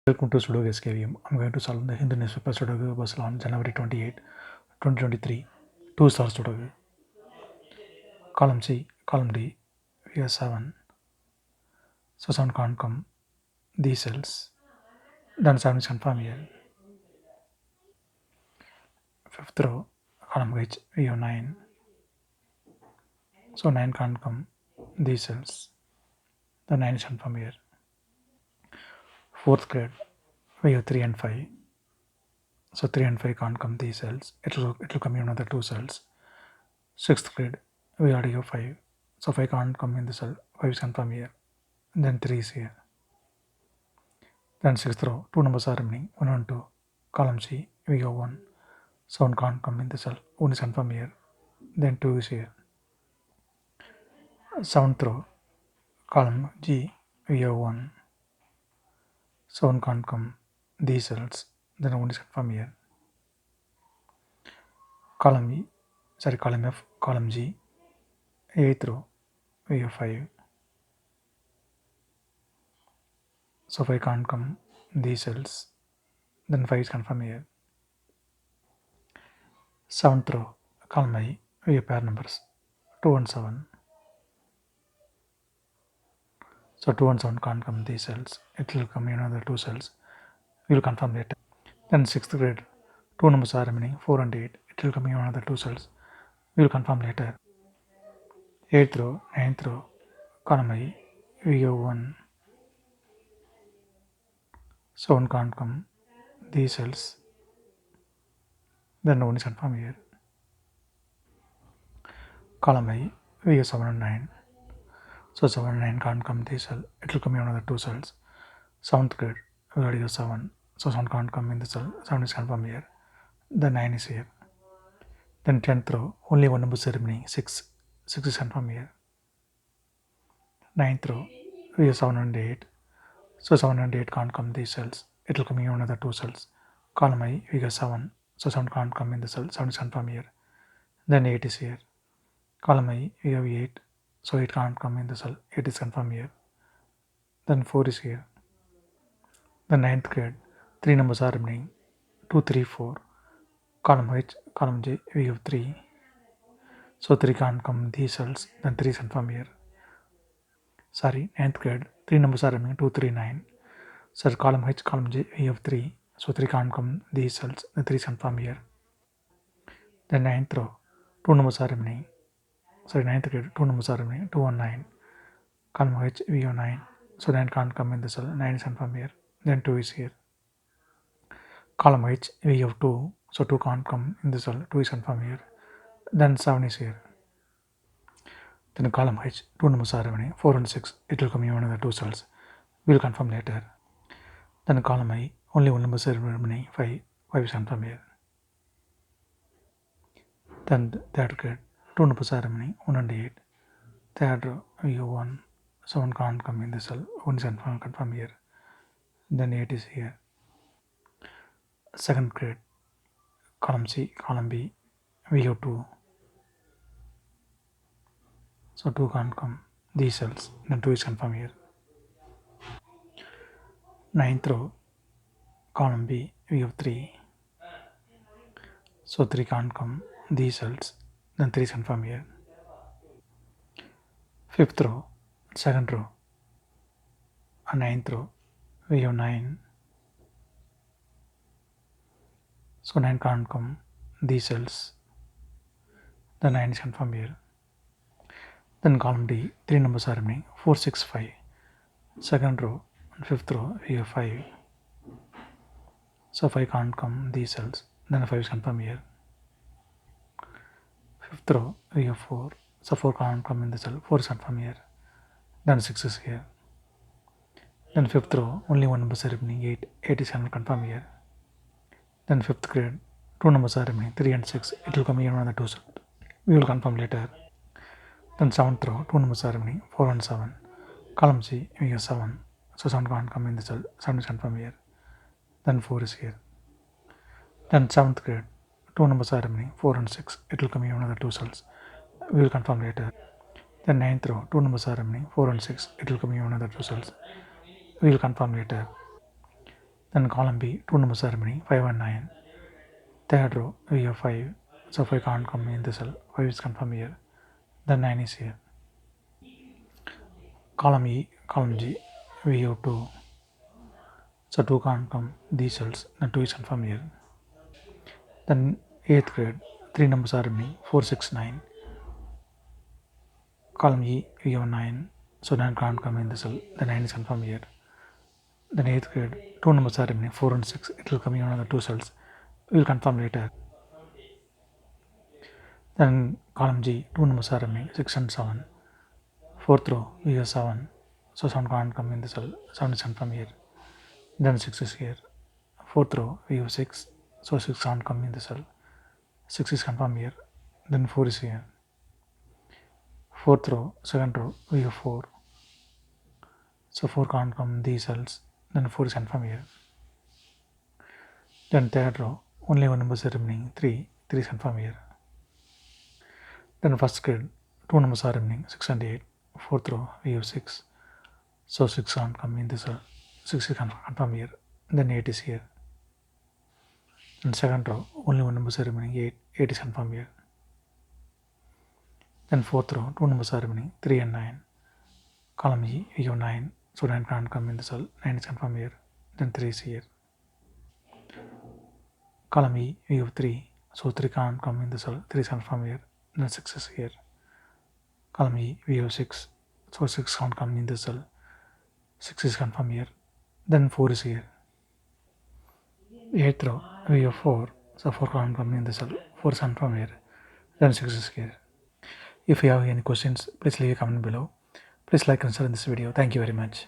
Welcome to Sudoku SkVm. I'm going to solve the Hindu newspaper Sudoku puzzle on January 28, 2023. 2-star Sudoku. Column C, column D, we have 7. So 7 can't come. These cells. Then 7 is confirmed here. 5th row, column H, we have 9. So 9 can't come. These cells. The 9 is confirmed here. 4th grade, we have 3 and 5. So 3 and 5 can't come these cells. It will come in another 2 cells. 6th grade, we already have 5. So 5 can't come in the cell. 5 is confirmed here. Then 3 is here. Then 6th row, 2 numbers are remaining, 1 and 2. Column C, we have 1. So 1 can't come in the cell. 1 is confirmed here. Then 2 is here. 7th row, column G, we have 1. So 1 can't come these cells. Then 1 is confirmed here. Column F, column G, 8th row, we have 5. So 5 can't come these cells. Then 5 is confirmed here. 7th row, column I, we have pair numbers 2 and 7. So 2 and 7 can't come these cells. It will come in another 2 cells. We will confirm later. Then 6th grade, 2 numbers are remaining, 4 and 8. It will come in another 2 cells. We will confirm later. 8th row, 9th row, column I, we have 1. So 1 can't come these cells. Then 1 is confirmed here. Column I, we have 7 and 9. So 7 and 9 can't come this cell. It will come in another 2 cells. 7th grade, we already have 7. So 7 can't come in the cell. 7 is confirmed here. Then 9 is here. Then 10th row, only 1 number is remaining, 6. 6 is confirmed here. 9th row, we have 7 and 8. So 7 and 8 can't come these cells. It will come in another 2 cells. Column I, we have 7. So 7 can't come in the cell. 7 is confirmed here. Then 8 is here. Column I, we have 8. So 8 can't come in the cell. 8 is confirmed here. Then 4 is here. The 9th grade, 3 numbers are remaining, 2, 3, 4. Column H, column J, we have 3. So 3 can't come these cells. Then 3 is confirmed here. 9th grade, 3 numbers are remaining, 2, 3, 9. So column H, column J, we have 3. So 3 can't come these cells. Then 3 is confirmed here. Then 9th row, 2 numbers are remaining. 9th grade, 2 numbers are remaining, 2 and 9. Column H, we have 9. So 9 can't come in the cell. 9 is confirmed here. Then 2 is here. Column H, we have 2. So 2 can't come in the cell. 2 is confirmed here. Then 7 is here. Then column H, 2 numbers are remaining, 4 and 6. It will come in another 2 cells. We will confirm later. Then column I, only 1 number is remaining, 5. 5 is confirmed here. Then third grade, 2 numbers are remaining, 1 and 8. Third row, we have 1. So 1 can't come in the cell. 1 is confirmed here. Then 8 is here. 2nd grade, column C, column B, we have 2. So 2 can't come these cells. Then 2 is confirmed here. 9th row, column B, we have 3. So 3 can't come these cells. Then 3 is confirmed here. 5th row, 2nd row, and 9th row, we have 9. So 9 can't come these cells. The 9 is confirmed here. Then column D, 3 numbers are remaining, 4, 6, 5. 2nd row and 5th row, we have 5. So 5 can't come these cells. Then 5 is confirmed here. 5th row, we have 4. So 4 can't come in the cell. 4 is confirmed here. Then 6 is here. Then 5th row, only 1 number is remaining, 8. 8 is confirmed here. Then 5th grade, 2 numbers are remaining, 3 and 6. It will come in another 2 cells. We will confirm later. Then 7th row, 2 numbers are remaining, 4 and 7. Column C, we have 7. So 7 can't come in the cell. 7 is confirmed here. Then 4 is here. Then 7th grade, 2 numbers are remaining, 4 and 6. It will come in another 2 cells. We will confirm later. Then 9th row, 2 numbers are remaining, 4 and 6. It will come in another 2 cells. We will confirm later. Then column B, 2 numbers are remaining, 5 and 9. Third row, we have 5. So 5 can't come in the cell. 5 is confirmed here. Then 9 is here. Column E, column G, we have 2. So 2 can't come these cells. Then 2 is confirmed here. Then 8th grade, 3 numbers are remaining, 4, 6, 9. Column E, we have 9. So 9 can't come in the cell. The 9 is confirmed here. Then 8th grade, 2 numbers are remaining, 4 and 6. It will come in another 2 cells. We will confirm later. Then column G, 2 numbers are remaining, 6 and 7. Fourth row, we have 7. So 7 can't come in the cell. 7 is confirmed here. Then 6 is here. Fourth row, we have 6. So 6 can't come in the cell. 6 is confirmed here. Then 4 is here. Fourth row, second row, we have 4. So 4 can't come in these cells. Then 4 is confirmed here. Then third row, only one number is remaining, 3. 3 is confirmed here. Then first grade, 2 numbers are remaining, 6 and 8. Fourth row, we have 6. So 6 can't come in this cell. 6 is confirmed here. Then 8 is here. In second row, only one number is remaining, 8. 8 is confirmed here. Then fourth row, 2 numbers are remaining, 3 and 9. Column E, we have 9. So 9 can't come in the cell. 9 is confirmed here. Then 3 is here. Column E, we have 3. So 3 can't come in the cell. 3 is confirmed here. Then 6 is here. Column E, we have 6. So 6 can't come in the cell. 6 is confirmed here. Then 4 is here. 8th row, we have 4. So 4 can't come in the cell. 4 is confirmed here. Then 6 is here. If you have any questions, please leave a comment below. Please like and share this video. Thank you very much.